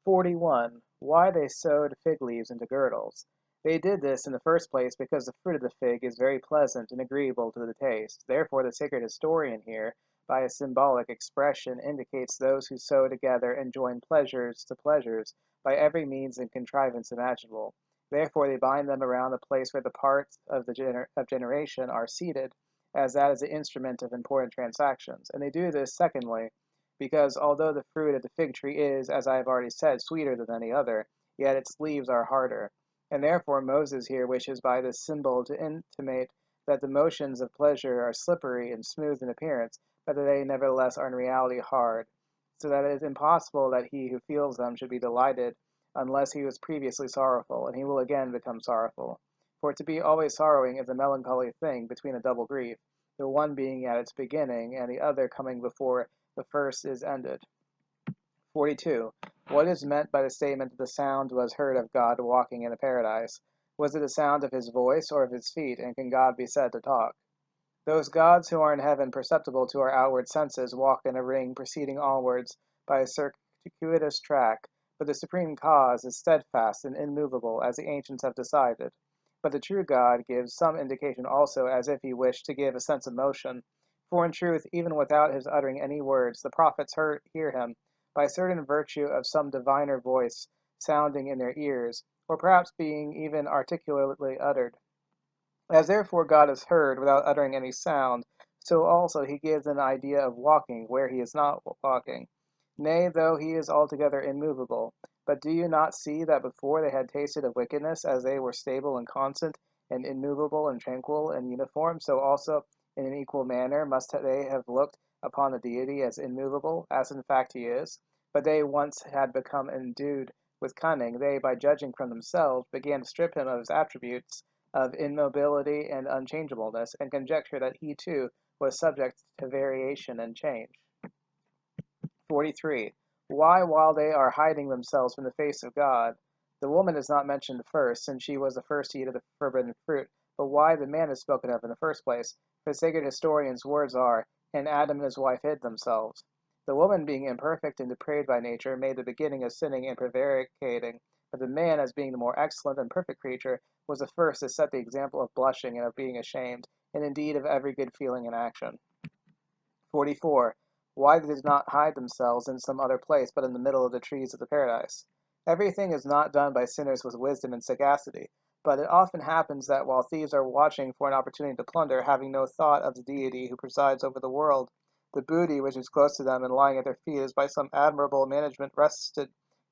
41. Why they sewed fig leaves into girdles. They did this in the first place because the fruit of the fig is very pleasant and agreeable to the taste. Therefore, the sacred historian here, by a symbolic expression, indicates those who sew together and join pleasures to pleasures by every means and contrivance imaginable. Therefore, they bind them around the place where the parts of of generation are seated, as that is the instrument of important transactions. And they do this, secondly, because although the fruit of the fig tree is, as I have already said, sweeter than any other, yet its leaves are harder. And therefore Moses here wishes by this symbol to intimate that the motions of pleasure are slippery and smooth in appearance, but that they nevertheless are in reality hard, so that it is impossible that he who feels them should be delighted unless he was previously sorrowful, and he will again become sorrowful. For to be always sorrowing is a melancholy thing between a double grief, the one being at its beginning, and the other coming before the first is ended. 42. What is meant by the statement that the sound was heard of God walking in the paradise? Was it the sound of his voice or of his feet, and can God be said to talk? Those gods who are in heaven perceptible to our outward senses walk in a ring proceeding onwards by a circuitous track, but the supreme cause is steadfast and immovable, as the ancients have decided. But the true God gives some indication also, as if he wished to give a sense of motion. For in truth, even without his uttering any words, the prophets hear him, by certain virtue of some diviner voice sounding in their ears, or perhaps being even articulately uttered. As therefore God is heard without uttering any sound, so also he gives an idea of walking where he is not walking. Nay, though he is altogether immovable. But do you not see that before they had tasted of wickedness, as they were stable and constant, and immovable and tranquil and uniform, so also in an equal manner must they have looked upon the deity as immovable, as in fact he is? But they once had become endued with cunning, they, by judging from themselves, began to strip him of his attributes of immobility and unchangeableness, and conjecture that he too was subject to variation and change. 43. Why, while they are hiding themselves from the face of God, the woman is not mentioned first, since she was the first to eat of the forbidden fruit, but why the man is spoken of in the first place? For the sacred historian's words are, and Adam and his wife hid themselves. The woman, being imperfect and depraved by nature, made the beginning of sinning and prevaricating, but the man, as being the more excellent and perfect creature, was the first to set the example of blushing and of being ashamed, and indeed of every good feeling and action. 44. Why they did not hide themselves in some other place but in the middle of the trees of the paradise? Everything is not done by sinners with wisdom and sagacity, but it often happens that while thieves are watching for an opportunity to plunder, having no thought of the deity who presides over the world, the booty which is close to them and lying at their feet is by some admirable management wrested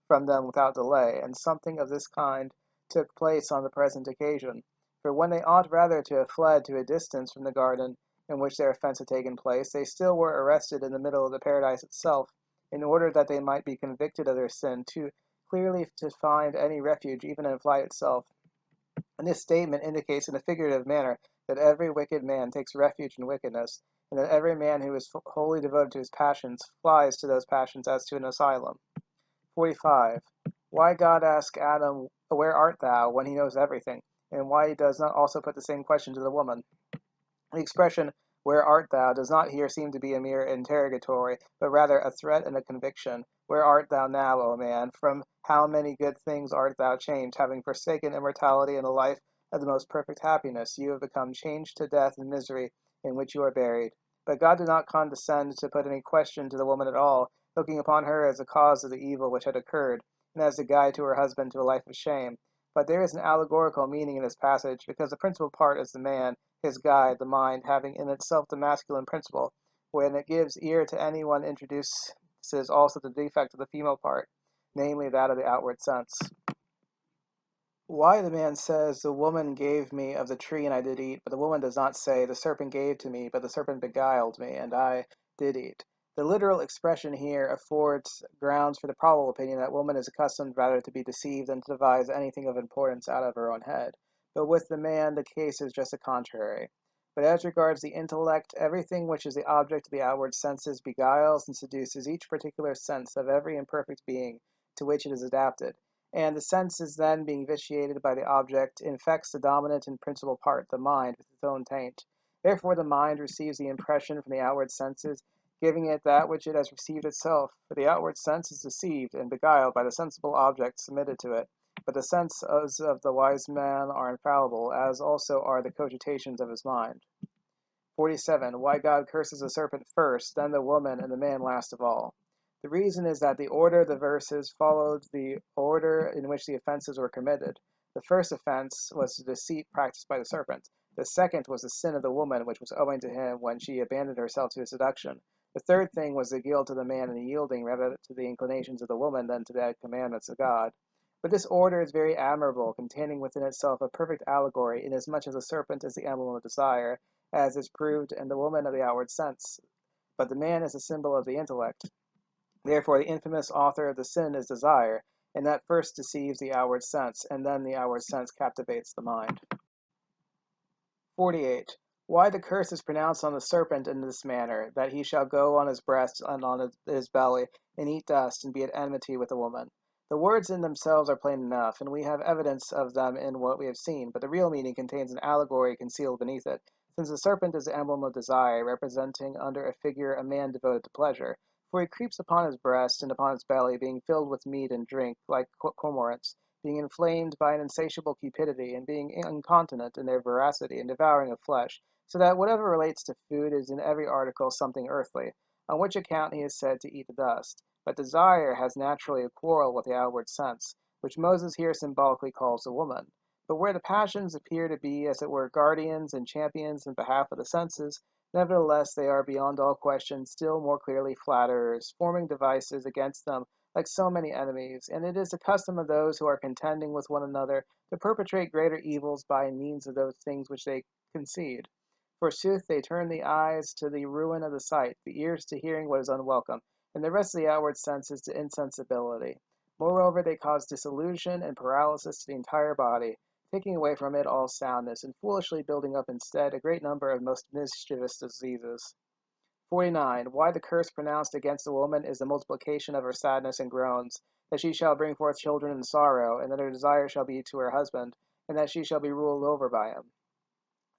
from them without delay, and something of this kind took place on the present occasion. For when they ought rather to have fled to a distance from the garden in which their offense had taken place, they still were arrested in the middle of the paradise itself, in order that they might be convicted of their sin, too clearly to find any refuge even in flight itself. And this statement indicates in a figurative manner that every wicked man takes refuge in wickedness, and that every man who is wholly devoted to his passions flies to those passions as to an asylum. 45. Why God ask Adam, "Where art thou?" when he knows everything, and why he does not also put the same question to the woman. The expression, "Where art thou?" does not here seem to be a mere interrogatory, but rather a threat and a conviction. Where art thou now, O man? From how many good things art thou changed? Having forsaken immortality and a life of the most perfect happiness, you have become changed to death and misery, in which you are buried. But God did not condescend to put any question to the woman at all, looking upon her as the cause of the evil which had occurred, and as the guide to her husband to a life of shame. But there is an allegorical meaning in this passage, because the principal part is the man, his guide, the mind, having in itself the masculine principle. When it gives ear to any one, introduces also the defect of the female part, namely that of the outward sense. Why the man says, "The woman gave me of the tree and I did eat," but the woman does not say, "The serpent gave to me, but the serpent beguiled me, and I did eat." The literal expression here affords grounds for the probable opinion that woman is accustomed rather to be deceived than to devise anything of importance out of her own head. But with the man the case is just the contrary. But as regards the intellect, everything which is the object of the outward senses beguiles and seduces each particular sense of every imperfect being to which it is adapted, and the senses then, being vitiated by the object, infects the dominant and principal part, the mind, with its own taint. Therefore the mind receives the impression from the outward senses, giving it that which it has received itself. For the outward sense is deceived and beguiled by the sensible objects submitted to it. But the senses of the wise man are infallible, as also are the cogitations of his mind. 47. Why God curses the serpent first, then the woman, and the man last of all. The reason is that the order of the verses followed the order in which the offenses were committed. The first offense was the deceit practiced by the serpent. The second was the sin of the woman, which was owing to him when she abandoned herself to his seduction. The third thing was the guilt of the man in yielding rather to the inclinations of the woman than to the commandments of God. But this order is very admirable, containing within itself a perfect allegory, inasmuch as the serpent is the emblem of desire, as is proved in the woman of the outward sense, but the man is a symbol of the intellect. Therefore, the infamous author of the sin is desire, and that first deceives the outward sense, and then the outward sense captivates the mind. 48. Why the curse is pronounced on the serpent in this manner, that he shall go on his breast and on his belly, and eat dust, and be at enmity with the woman. The words in themselves are plain enough, and we have evidence of them in what we have seen, but the real meaning contains an allegory concealed beneath it, since the serpent is the emblem of desire, representing under a figure a man devoted to pleasure. For he creeps upon his breast and upon his belly, being filled with meat and drink, like cormorants, being inflamed by an insatiable cupidity, and being incontinent in their voracity and devouring of flesh, so that whatever relates to food is in every article something earthly, on which account he is said to eat the dust. But desire has naturally a quarrel with the outward sense, which Moses here symbolically calls the woman. But where the passions appear to be, as it were, guardians and champions in behalf of the senses, nevertheless they are beyond all question still more clearly flatterers, forming devices against them like so many enemies, and it is the custom of those who are contending with one another to perpetrate greater evils by means of those things which they concede. Forsooth, they turn the eyes to the ruin of the sight, the ears to hearing what is unwelcome, and the rest of the outward senses to insensibility. Moreover, they cause disillusion and paralysis to the entire body, taking away from it all soundness, and foolishly building up instead a great number of most mischievous diseases. 49. Why the curse pronounced against the woman is the multiplication of her sadness and groans, that she shall bring forth children in sorrow, and that her desire shall be to her husband, and that she shall be ruled over by him.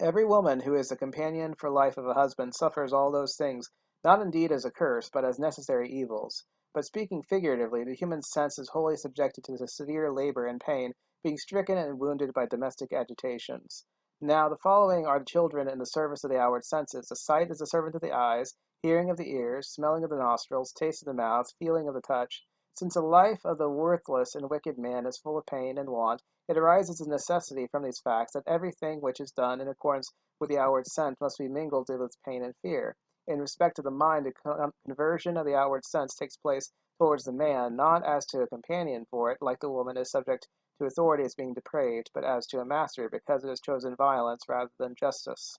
Every woman who is the companion for life of a husband suffers all those things, not indeed as a curse, but as necessary evils. But speaking figuratively, the human sense is wholly subjected to the severe labor and pain, being stricken and wounded by domestic agitations. Now, the following are the children in the service of the outward senses. The sight is the servant of the eyes, hearing of the ears, smelling of the nostrils, taste of the mouth, feeling of the touch. Since the life of the worthless and wicked man is full of pain and want, it arises of necessity from these facts that everything which is done in accordance with the outward sense must be mingled with pain and fear. In respect to the mind, the conversion of the outward sense takes place towards the man, not as to a companion for it, like the woman is subject to authority as being depraved, but as to a master, because it has chosen violence rather than justice.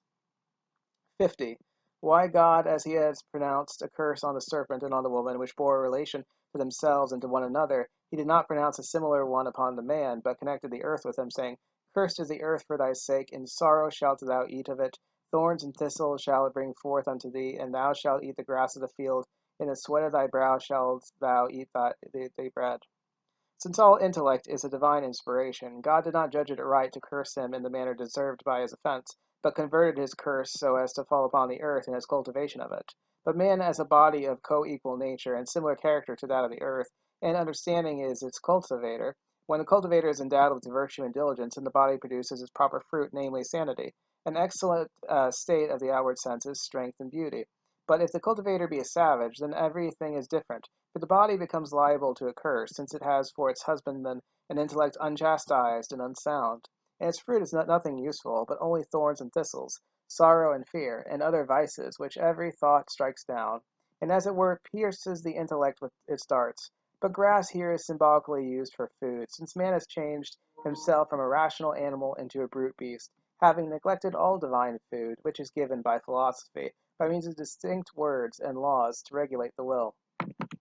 50. Why God, as he has pronounced a curse on the serpent and on the woman, which bore a relation to themselves and to one another, he did not pronounce a similar one upon the man, but connected the earth with him, saying, Cursed is the earth for thy sake, in sorrow shalt thou eat of it, thorns and thistles shall it bring forth unto thee, and thou shalt eat the grass of the field, in the sweat of thy brow shalt thou eat thy bread. Since all intellect is a divine inspiration, God did not judge it right to curse him in the manner deserved by his offense, but converted his curse so as to fall upon the earth in its cultivation of it. But man, as a body of co-equal nature and similar character to that of the earth, and understanding is its cultivator, when the cultivator is endowed with virtue and diligence, and the body produces its proper fruit, namely sanity, an excellent state of the outward senses, strength, and beauty. But if the cultivator be a savage, then everything is different. For the body becomes liable to a curse, since it has for its husbandman an intellect unchastised and unsound, and its fruit is nothing useful, but only thorns and thistles, sorrow and fear, and other vices, which every thought strikes down, and as it were pierces the intellect with its darts. But grass here is symbolically used for food, since man has changed himself from a rational animal into a brute beast, having neglected all divine food, which is given by philosophy, by means of distinct words and laws to regulate the will.